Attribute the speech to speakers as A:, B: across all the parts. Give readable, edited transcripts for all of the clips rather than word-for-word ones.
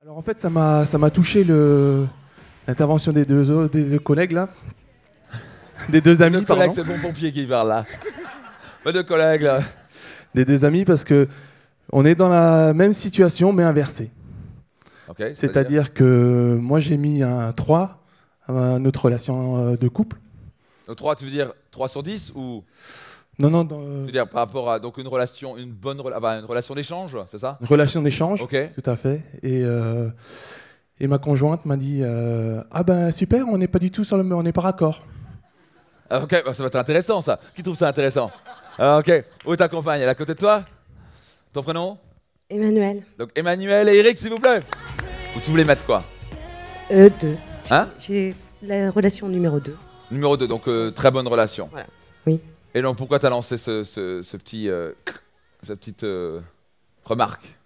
A: Alors en fait, ça m'a touché l'intervention des deux collègues là, des deux amis,
B: Deux collègues,
A: pardon,
B: c'est bon pompier qui parle là. Pas deux collègues là.
A: des deux amis parce que on est dans la même situation mais inversée.
B: Ok,
A: C'est-à-dire que moi j'ai mis un 3 à notre relation de couple.
B: donc 3, tu veux dire 3 sur 10 ou
A: Non, non,
B: tu veux dire par rapport à donc une relation, une une relation d'échange, c'est ça?
A: une relation d'échange,
B: Ok.
A: tout à fait. Et ma conjointe m'a dit ah ben super, on n'est pas du tout sur on n'est pas raccord.
B: Ah, ok, bah, ça va être intéressant ça. Qui trouve ça intéressant? Ah, ok. Où est ta compagne? Elle est à côté de toi? Ton prénom?
C: Emmanuel.
B: Donc Emmanuel et Eric, s'il vous plaît. Ou tu voulais mettre quoi?
C: 2.
B: Hein?
C: J'ai la relation numéro 2.
B: Numéro 2, donc très bonne relation.
C: Voilà. Oui.
B: Et donc pourquoi tu as lancé ce petit, cette petite remarque?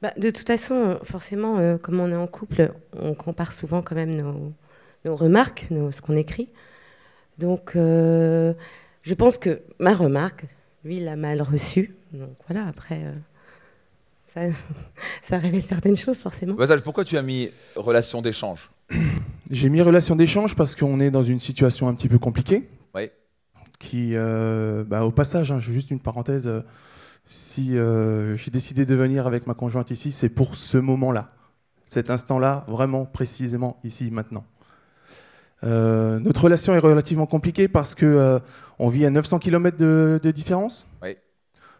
C: Bah, de toute façon, forcément, comme on est en couple, on compare souvent quand même nos remarques, ce qu'on écrit. Donc, je pense que ma remarque, lui, il l'a mal reçue. Donc voilà, après, ça révèle certaines choses, forcément.
B: Basal, pourquoi tu as mis relation d'échange?
A: J'ai mis relation d'échange parce qu'on est dans une situation un petit peu compliquée.
B: Oui.
A: Qui, au passage, hein, juste une parenthèse, si j'ai décidé de venir avec ma conjointe ici, c'est pour ce moment-là, cet instant-là, vraiment précisément ici, maintenant. Notre relation est relativement compliquée parce que on vit à 900 km de différence.
B: Oui.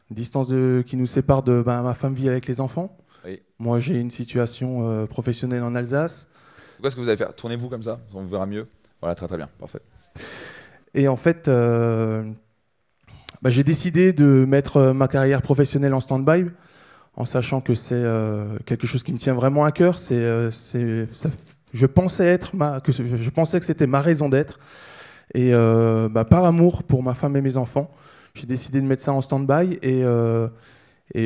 A: Une distance qui nous sépare de ma femme vit avec les enfants.
B: Oui.
A: Moi, j'ai une situation professionnelle en Alsace.
B: Qu'est-ce que vous allez faire? Tournez-vous comme ça, on verra mieux. Voilà, très très bien, parfait.
A: Et en fait, j'ai décidé de mettre ma carrière professionnelle en stand-by, en sachant que c'est quelque chose qui me tient vraiment à cœur. Je pensais que c'était ma raison d'être. Et par amour pour ma femme et mes enfants, j'ai décidé de mettre ça en stand-by et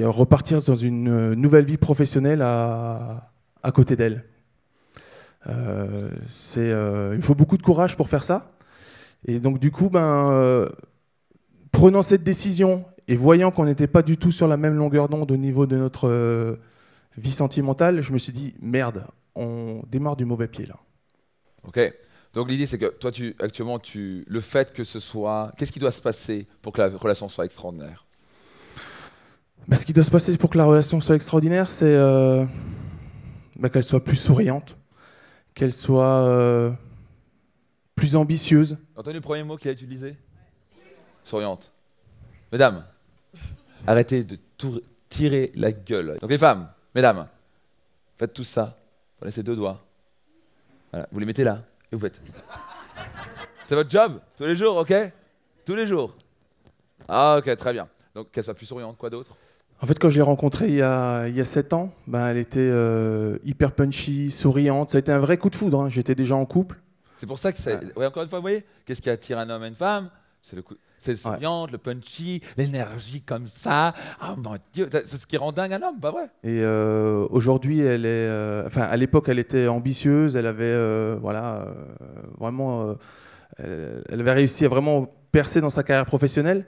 A: repartir dans une nouvelle vie professionnelle à côté d'elle. Il faut beaucoup de courage pour faire ça. Et donc du coup, prenant cette décision et voyant qu'on n'était pas du tout sur la même longueur d'onde au niveau de notre vie sentimentale, je me suis dit, merde, on démarre du mauvais pied là.
B: Ok. Donc l'idée c'est que toi, actuellement, le fait que ce soit... Qu'est-ce qui doit se passer pour que la relation soit extraordinaire?
A: Ce qui doit se passer pour que la relation soit extraordinaire, c'est qu'elle soit plus souriante, qu'elle soit plus ambitieuse.
B: T'as entendu le premier mot qu'il a utilisé? Souriante. Mesdames, arrêtez de tout tirer la gueule. Donc les femmes, mesdames, faites tout ça. Prenez ces deux doigts. Voilà, vous les mettez là et vous faites. C'est votre job, tous les jours, ok? Tous les jours. Ah ok, très bien. Donc qu'elle soit plus souriante, quoi d'autre?
A: En fait, quand je l'ai rencontrée il y a 7 ans, elle était hyper punchy, souriante. Ça a été un vrai coup de foudre, hein. J'étais déjà en couple.
B: C'est pour ça que c'est... Ouais, encore une fois, vous voyez, qu'est-ce qui attire un homme et une femme? C'est le souriante, le punchy, l'énergie comme ça. Oh mon Dieu, c'est ce qui rend dingue un homme, pas vrai?
A: Et aujourd'hui, à l'époque, elle était ambitieuse. Elle avait vraiment, elle avait réussi à vraiment percer dans sa carrière professionnelle.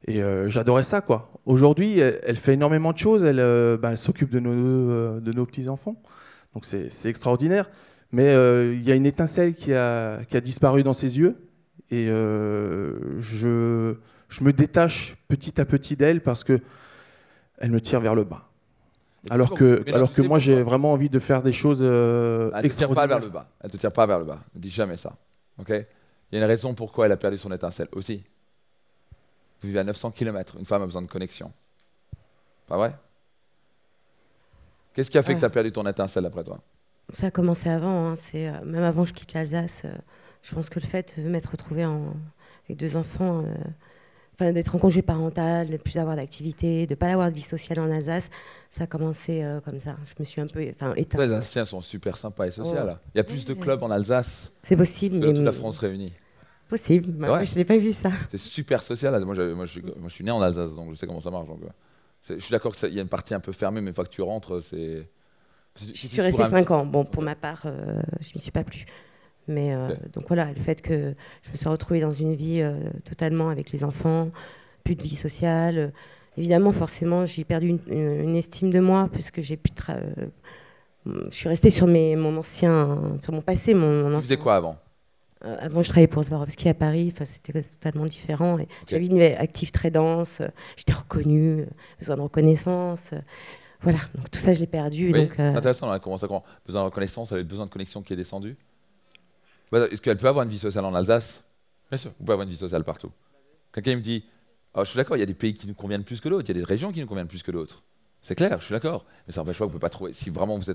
A: Et j'adorais ça, quoi. Aujourd'hui, elle fait énormément de choses. Elle s'occupe de nos petits-enfants. Donc c'est extraordinaire. Mais il y a une étincelle qui a disparu dans ses yeux. Et je me détache petit à petit d'elle parce qu'elle me tire vers le bas. Alors que moi, j'ai vraiment envie de faire des choses
B: Elle ne te tire pas
A: extraordinaires.
B: vers le bas. Elle te tire pas vers le bas. Ne dis jamais ça. Ok? Il y a une raison pourquoi elle a perdu son étincelle aussi. Vous vivez à 900 km. Une femme a besoin de connexion. Pas vrai? Qu'est-ce qui a fait que tu as perdu ton étincelle après toi?
C: Ça a commencé avant, hein. Même avant que je quitte l'Alsace. Je pense que le fait de m'être retrouvée avec 2 enfants, d'être en congé parental, de ne plus avoir d'activité, de ne pas avoir de vie sociale en Alsace, ça a commencé comme ça. Je me suis un peu éteinte.
B: Les Alsaciens sont super sympas et sociaux.
C: Oh.
B: Là. Il y a plus de clubs en Alsace
C: C'est possible,
B: que
C: mais...
B: toute la France réunie.
C: Possible, moi, je n'ai pas vu ça.
B: C'est super social. Moi, je suis né en Alsace, donc je sais comment ça marche. Donc, je suis d'accord qu'il y a une partie un peu fermée, mais une fois que tu rentres, c'est...
C: Je suis restée 5 ans. Bon, pour ma part, je m'y suis pas plu. Mais donc voilà, le fait que je me suis retrouvée dans une vie totalement avec les enfants, plus de vie sociale. Évidemment, forcément, j'ai perdu une estime de moi puisque j'ai pu je suis restée sur mon passé, mon
B: Tu faisais
C: ancien.
B: quoi avant?
C: Avant, je travaillais pour Swarovski à Paris. Enfin, c'était totalement différent. Et j'avais une vie active très dense. J'étais reconnue, besoin de reconnaissance. Voilà. Donc tout ça, je l'ai perdu.
B: Oui,
C: Donc,
B: c'est intéressant, on a commencé comment? Besoin de reconnaissance, elle avait besoin de connexion qui est descendu. Ouais, est-ce qu'elle peut avoir une vie sociale en Alsace? Bien sûr, vous pouvez avoir une vie sociale partout. Quelqu'un me dit, oh, je suis d'accord, il y a des pays qui nous conviennent plus que d'autres, il y a des régions qui nous conviennent plus que d'autres. C'est clair, je suis d'accord. Mais ça n'empêche pas que vous ne pouvez pas trouver. Si vraiment vous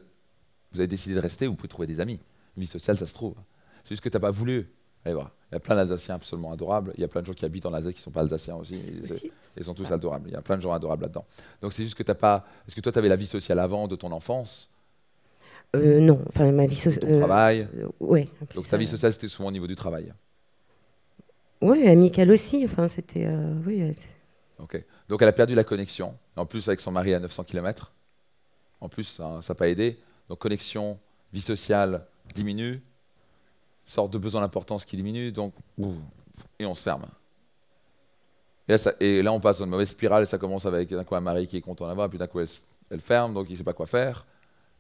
B: avez décidé de rester, vous pouvez trouver des amis. Une vie sociale, ça se trouve. C'est juste que tu n'as pas voulu. Allez voir. Il y a plein d'Alsaciens absolument adorables. Il y a plein de gens qui habitent en Alsace qui ne sont pas Alsaciens aussi. Ils sont tous adorables. Il y a plein de gens adorables là-dedans. Donc c'est juste que tu n'as pas. Est-ce que toi, tu avais la vie sociale avant de ton enfance?
C: non, enfin ma vie sociale.
B: Ton travail?
C: Ouais.
B: Donc ta vie sociale, c'était souvent au niveau du travail.
C: Oui, amicale aussi. Enfin, c'était. Oui.
B: Ok. Donc elle a perdu la connexion. En plus, avec son mari à 900 km. En plus, ça n'a pas aidé. Donc connexion, vie sociale diminue. Sorte de besoin d'importance qui diminue. Donc, et on se ferme. Et là, on passe dans une mauvaise spirale. Et ça commence avec d'un coup un mari qui est content d'avoir. Puis d'un coup, elle ferme. Donc il ne sait pas quoi faire.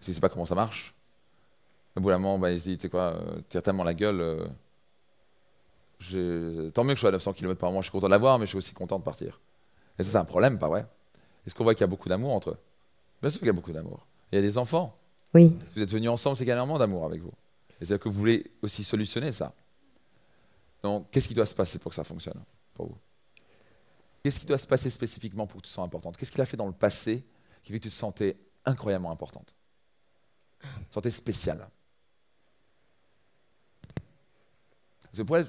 B: Il ne sait pas comment ça marche. Au bout d'un moment, il se dit, tu sais quoi, tire tellement la gueule. Tant mieux que je sois à 900 km par mois. Je suis content de l'avoir, mais je suis aussi content de partir. Et ça, c'est un problème, pas vrai? Est-ce qu'on voit qu'il y a beaucoup d'amour entre eux? Bien sûr qu'il y a beaucoup d'amour. Il y a des enfants.
C: Oui.
B: Si vous êtes venus ensemble, c'est qu'il y a énormément d'amour avec vous. Et c'est-à-dire que vous voulez aussi solutionner ça. Donc, qu'est-ce qui doit se passer pour que ça fonctionne pour vous? Qu'est-ce qui doit se passer spécifiquement pour que tu te sentes importante? Qu'est-ce qu'il a fait dans le passé qui fait que tu te sentais incroyablement importante? Tu te sentais spéciale?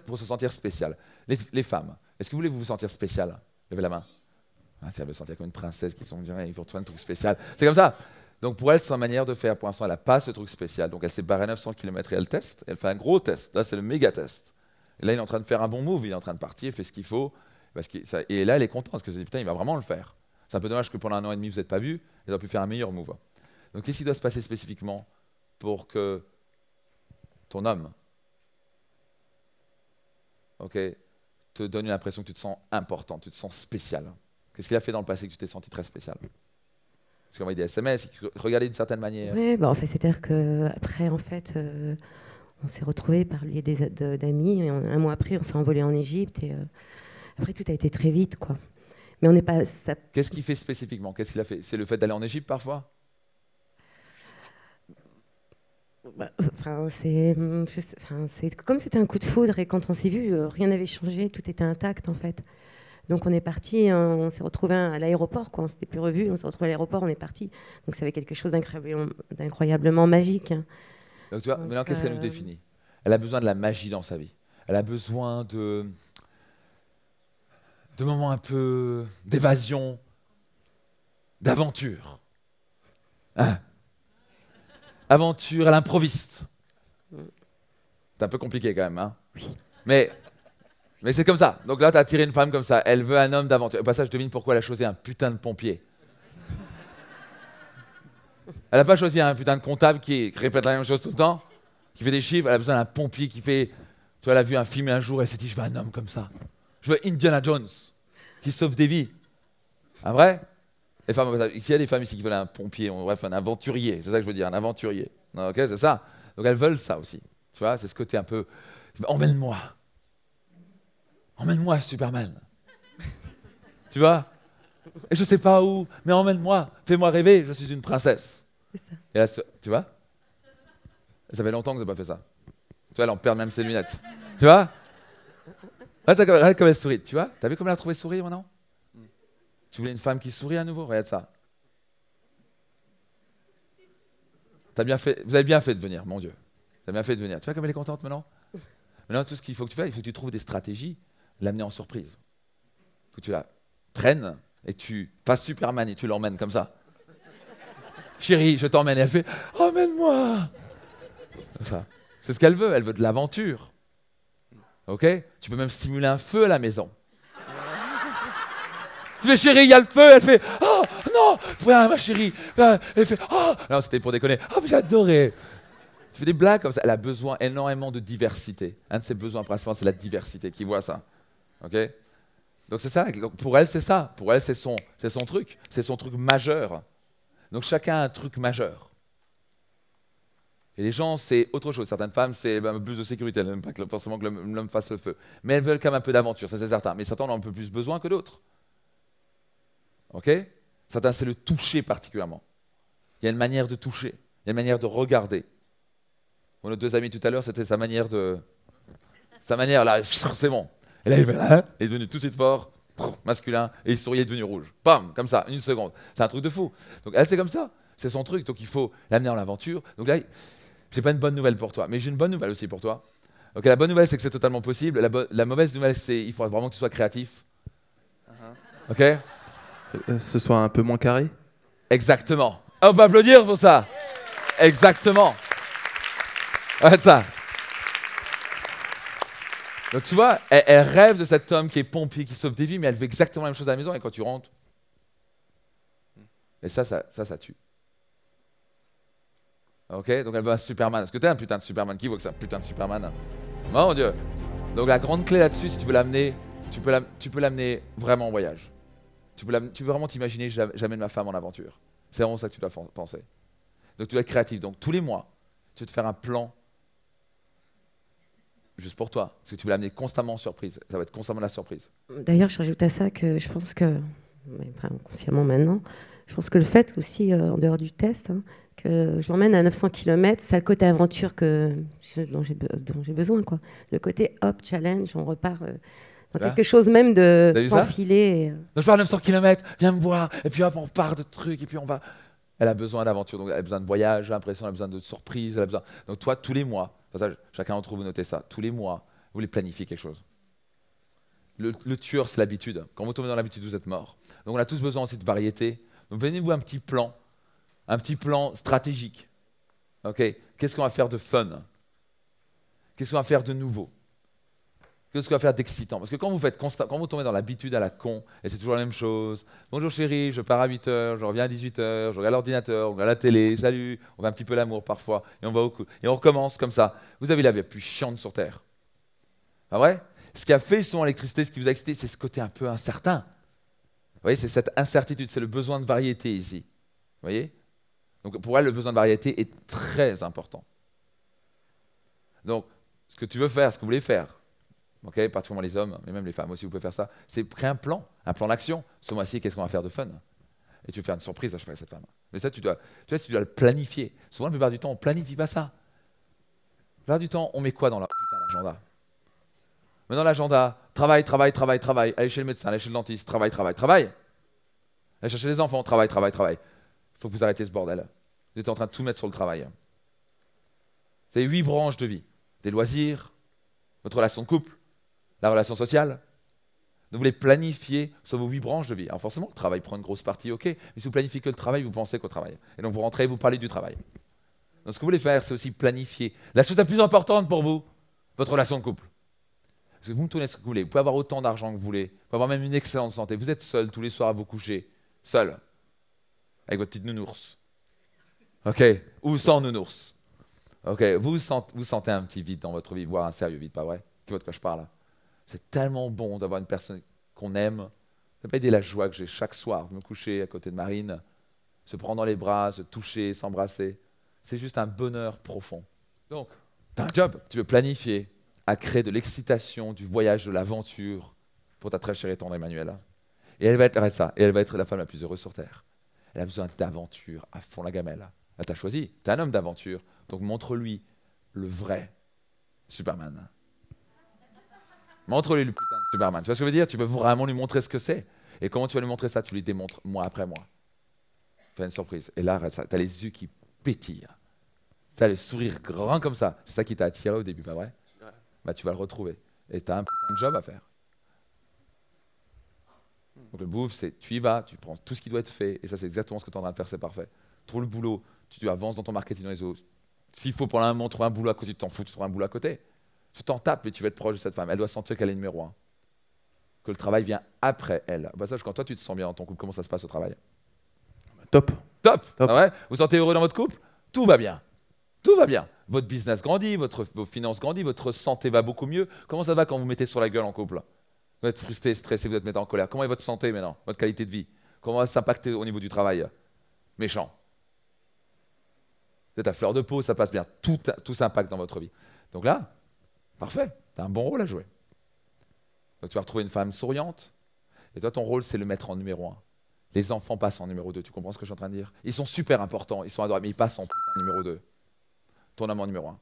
B: Pour se sentir spéciale. Les femmes, est-ce que vous voulez vous sentir spéciale? Levez la main. Ah, elle veut se sentir comme une princesse qui sont il faut trouver un truc spécial. C'est comme ça. Donc pour elle, c'est sa manière de faire. Pour l'instant, elle n'a pas ce truc spécial. Donc elle s'est barrée à 900 km et elle teste. Elle fait un gros test. Là, c'est le méga test. Et là, il est en train de faire un bon move. Il est en train de partir, il fait ce qu'il faut. Et là, elle est contente parce que putain, il va vraiment le faire. C'est un peu dommage que pendant 1 an et demi, vous n'êtes pas vu. Elle aurait pu faire un meilleur move. Donc qu'est-ce qui doit se passer spécifiquement pour que ton homme te donne l'impression que tu te sens important, tu te sens spécial? Qu'est-ce qu'il a fait dans le passé que tu t'es senti très spécial? Est-ce qu'il envoyé des SMS, il regardait d'une certaine manière?
C: Oui, en fait, c'est-à-dire qu'après, en fait, on s'est retrouvés par le biais d'amis. Et un mois après, on s'est envolé en Égypte. Et après, tout a été très vite, quoi. Mais on n'est pas.
B: Qu'est-ce qu'il fait spécifiquement? Qu'est-ce qu'il a fait? C'est le fait d'aller en Égypte parfois?
C: Enfin, c'est comme c'était un coup de foudre. Et quand on s'est vu, rien n'avait changé. Tout était intact, en fait. Donc on est parti, on s'est retrouvé à l'aéroport, quoi. On s'était plus revus, on s'est retrouvé à l'aéroport, on est parti. Donc ça avait quelque chose d'incroyablement magique. Hein.
B: Donc tu vois, maintenant qu'est-ce qu'elle nous définit? Elle a besoin de la magie dans sa vie. Elle a besoin de moments un peu d'évasion, d'aventure. Hein? Aventure à l'improviste. C'est un peu compliqué quand même, hein?
C: Oui.
B: Mais c'est comme ça. Donc là, tu as attiré une femme comme ça. Elle veut un homme d'aventure. Au passage, je devine pourquoi elle a choisi un putain de pompier. Elle n'a pas choisi un putain de comptable qui répète la même chose tout le temps, qui fait des chiffres. Elle a besoin d'un pompier qui fait... Tu vois, elle a vu un film un jour, elle s'est dit, je veux un homme comme ça. Je veux Indiana Jones, qui sauve des vies. Un vrai? Les femmes, il y a des femmes ici qui veulent un pompier, bref, un aventurier. C'est ça que je veux dire, un aventurier. Ok, c'est ça. Donc elles veulent ça aussi. Tu vois, c'est ce côté un peu... Emmène-moi. Emmène-moi, Superman. Tu vois? Et je sais pas où, mais emmène-moi. Fais-moi rêver, je suis une princesse.
C: C'est ça.
B: Et là, tu vois? Ça fait longtemps que je n'ai pas fait ça. Tu vois, elle en perd même ses lunettes. Tu vois? Regarde comme elle sourit. Tu vois? T'as vu comme elle a trouvé sourire maintenant? Tu voulais une femme qui sourit à nouveau? Regarde ça. Bien fait, vous avez bien fait de venir, mon Dieu. Vous avez bien fait de venir. Tu vois comme elle est contente maintenant? Maintenant, tout ce qu'il faut que tu fasses, il faut que tu trouves des stratégies, l'amener en surprise. Que tu la prennes et tu fasses Superman et tu l'emmènes comme ça. Chérie, je t'emmène. Et elle fait « Emmène-moi » Ça. C'est ce qu'elle veut. Elle veut de l'aventure. Ok? Tu peux même simuler un feu à la maison. Tu fais chérie, il y a le feu. Elle fait « Oh non, ma chérie. » Elle fait « Oh » non, c'était pour déconner. « Oh, mais j'adorais. » Tu fais des blagues comme ça. Elle a besoin énormément de diversité. Un de ses besoins principaux, c'est la diversité. Qui voit ça? Ok? Donc c'est ça. Donc, pour elle, c'est ça. Pour elle, c'est son truc. C'est son truc majeur. Donc chacun a un truc majeur. Et les gens, c'est autre chose. Certaines femmes, c'est plus de sécurité. Elles n'aiment pas forcément que l'homme fasse le feu. Mais elles veulent quand même un peu d'aventure, ça c'est certain. Mais certains en ont un peu plus besoin que d'autres. Ok? Certains, c'est le toucher particulièrement. Il y a une manière de toucher. Il y a une manière de regarder. Nos deux amis tout à l'heure, c'était sa manière de... Sa manière, là, c'est bon. Et là, il est devenu tout de suite fort, masculin, et il souriait, il est devenu rouge. Bam, comme ça, une seconde. C'est un truc de fou. Donc elle, c'est comme ça. C'est son truc, donc il faut l'amener en aventure. Donc là, j'ai pas une bonne nouvelle pour toi, mais j'ai une bonne nouvelle aussi pour toi. Donc la bonne nouvelle, c'est que c'est totalement possible. La mauvaise nouvelle, c'est qu'il faut vraiment que tu sois créatif. Ok?
A: Ce soit un peu moins carré.
B: Exactement. On va applaudir pour ça. Exactement. Ouais, ça. Donc tu vois, elle rêve de cet homme qui est pompier, qui sauve des vies, mais elle veut exactement la même chose à la maison, et quand tu rentres, et ça tue. Ok? Donc elle veut un Superman. Est-ce que t'es un putain de Superman? Qui veut que c'est un putain de Superman? Mon Dieu. Donc la grande clé là-dessus, si tu veux l'amener, tu peux l'amener vraiment en voyage. Tu veux vraiment t'imaginer, j'amène ma femme en aventure. C'est vraiment ça que tu dois penser. Donc tu dois être créatif. Donc tous les mois, tu vas te faire un plan juste pour toi. Parce que tu veux l'amener constamment en surprise. Ça va être constamment la surprise.
C: D'ailleurs, je rajoute à ça que je pense que, enfin, consciemment maintenant, je pense que le fait aussi, en dehors du test, hein, que je l'emmène à 900 km, c'est le côté aventure dont j'ai besoin, quoi. Le côté hop, challenge, on repart dans quelque chose même de s'enfiler.
B: Donc je pars à 900 km, viens me voir, et puis hop, on part de trucs, et puis on va... Elle a besoin d'aventure, donc elle a besoin de voyage, j'ai l'impression, elle a besoin de surprises, elle a besoin... Donc toi, tous les mois, chacun d'entre vous notez ça, tous les mois, vous voulez planifier quelque chose. Le tueur, c'est l'habitude. Quand vous tombez dans l'habitude, vous êtes mort. Donc on a tous besoin aussi de variété. Donc venez-vous un petit plan stratégique. Ok? Qu'est-ce qu'on va faire de fun? Qu'est-ce qu'on va faire de nouveau? Qu'est-ce qu'on va faire d'excitant? Parce que quand vous tombez dans l'habitude à la con, et c'est toujours la même chose, bonjour chérie, je pars à 8h, je reviens à 18h, je regarde l'ordinateur, on regarde la télé, salut, on va un petit peu l'amour parfois, et on va au coup. Et on recommence comme ça. Vous avez la vie la plus chiante sur Terre. Pas vrai? Ce qui a fait son électricité, ce qui vous a excité, c'est ce côté un peu incertain. Vous voyez, c'est cette incertitude, c'est le besoin de variété ici. Vous voyez? Donc pour elle, le besoin de variété est très important. Donc, ce que tu veux faire, ce que vous voulez faire, okay, particulièrement les hommes, mais même les femmes aussi, vous pouvez faire ça, c'est créer un plan d'action. Ce mois-ci, qu'est-ce qu'on va faire de fun? Et tu veux faire une surprise à cette femme. Mais ça, tu dois le planifier. Souvent, la plupart du temps, on ne planifie pas ça. La plupart du temps, on met quoi dans l'agenda? Mais dans l'agenda, travail, aller chez le médecin, aller chez le dentiste, travail. Aller chercher les enfants, travail. Il faut que vous arrêtiez ce bordel. Vous êtes en train de tout mettre sur le travail. C'est 8 branches de vie. Des loisirs, votre relation de couple, la relation sociale. Donc vous les planifiez sur vos 8 branches de vie. Alors forcément, le travail prend une grosse partie, ok. Mais si vous planifiez que le travail, vous pensez qu'au travail. Et donc vous rentrez, vous parlez du travail. Donc ce que vous voulez faire, c'est aussi planifier la chose la plus importante pour vous, votre relation de couple. Parce que vous me tournez ce que vous voulez. Vous pouvez avoir autant d'argent que vous voulez. Vous pouvez avoir même une excellente santé. Vous êtes seul tous les soirs à vous coucher. Seul. Avec votre petite nounours. Ok. Ou sans nounours. Ok. Vous sentez un petit vide dans votre vie, voire un sérieux vide, pas vrai? Qui voit de quoi je parle? C'est tellement bon d'avoir une personne qu'on aime. Ça peut aider la joie que j'ai chaque soir de me coucher à côté de Marine, se prendre dans les bras, se toucher, s'embrasser. C'est juste un bonheur profond. Donc, tu as un job. Tu veux planifier à créer de l'excitation, du voyage, de l'aventure pour ta très chère et tendre Emmanuelle. Et elle va être la femme la plus heureuse sur Terre. Elle a besoin d'aventure à fond la gamelle. Elle t'a choisi, t'es un homme d'aventure, donc montre-lui le vrai Superman. Montre-lui le putain de Superman. Tu vois ce que je veux dire? Tu veux vraiment lui montrer ce que c'est. Et comment tu vas lui montrer ça? Tu lui démontres mois après mois. Fais une surprise. Et là, t'as les yeux qui pétillent. T'as le sourire grand comme ça. C'est ça qui t'a attiré au début, pas vrai? Bah, tu vas le retrouver. Et tu as un putain de job à faire. Donc le bouffe, c'est tu y vas, tu prends tout ce qui doit être fait, et ça c'est exactement ce que tu es en train de faire, c'est parfait. Trouve le boulot, tu avances dans ton marketing réseau. S'il faut pour un moment trouver un boulot à côté, tu t'en fous, tu trouves un boulot à côté. Tu t'en tapes, mais tu vas être proche de cette femme. Elle doit sentir qu'elle est numéro 1. Que le travail vient après elle. Au passage, quand toi tu te sens bien dans ton couple, comment ça se passe au travail?
A: Top.
B: Ah ouais, vous vous sentez heureux dans votre couple? Tout va bien. Tout va bien. Votre business grandit, vos finances grandissent, votre santé va beaucoup mieux. Comment ça va quand vous mettez sur la gueule en couple? Vous êtes frustré, stressé, vous êtes mis en colère. Comment est votre santé maintenant? Votre qualité de vie? Comment va s'impacter au niveau du travail? Méchant. êtes à fleur de peau, ça passe bien, tout s'impacte dans votre vie. Donc là, parfait, tu as un bon rôle à jouer. Donc tu vas retrouver une femme souriante, et toi ton rôle c'est le mettre en numéro 1. Les enfants passent en numéro 2, tu comprends ce que je suis en train de dire? Ils sont super importants, ils sont adorables, mais ils passent en putain numéro 2. Ton homme en numéro 1.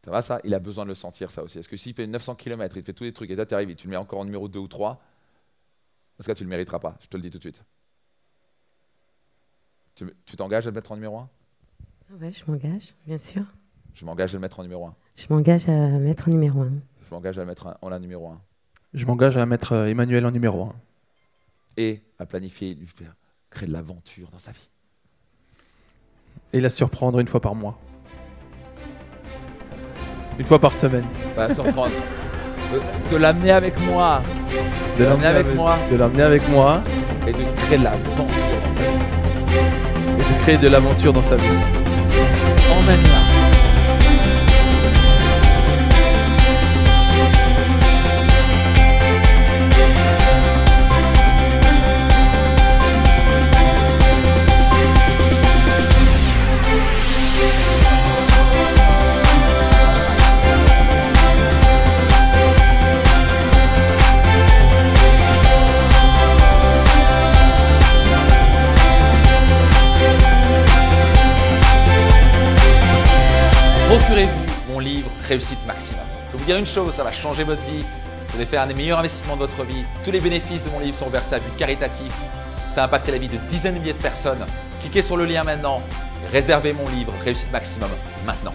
B: Ça va ça? Il a besoin de le sentir ça aussi. Est-ce que s'il fait 900 km, il fait tous les trucs, et là tu arrives et tu le mets encore en numéro 2 ou 3, parce que là tu le mériteras pas, je te le dis tout de suite. Tu t'engages à le mettre en numéro 1?
C: Ouais, je m'engage, bien sûr.
B: Je m'engage à le mettre en numéro 1.
C: Je m'engage à mettre en numéro 1.
B: Je m'engage à le mettre en la numéro 1.
A: Je m'engage à mettre Emmanuel en numéro 1.
B: Et à planifier, lui faire créer de l'aventure dans sa vie.
A: Et la surprendre une fois par mois. Une fois par semaine.
B: Pas surprendre. De l'amener avec moi. De l'amener avec moi.
A: De l'amener avec moi.
B: Et de créer de l'aventure dans sa vie.
A: Et de créer de l'aventure dans sa vie.
B: Emmène-la. Procurez-vous mon livre Réussite Maximum. Je peux vous dire une chose, ça va changer votre vie. Vous allez faire un des meilleurs investissements de votre vie. Tous les bénéfices de mon livre sont versés à but caritatif. Ça a impacté la vie de dizaines de milliers de personnes. Cliquez sur le lien maintenant. Réservez mon livre Réussite Maximum maintenant.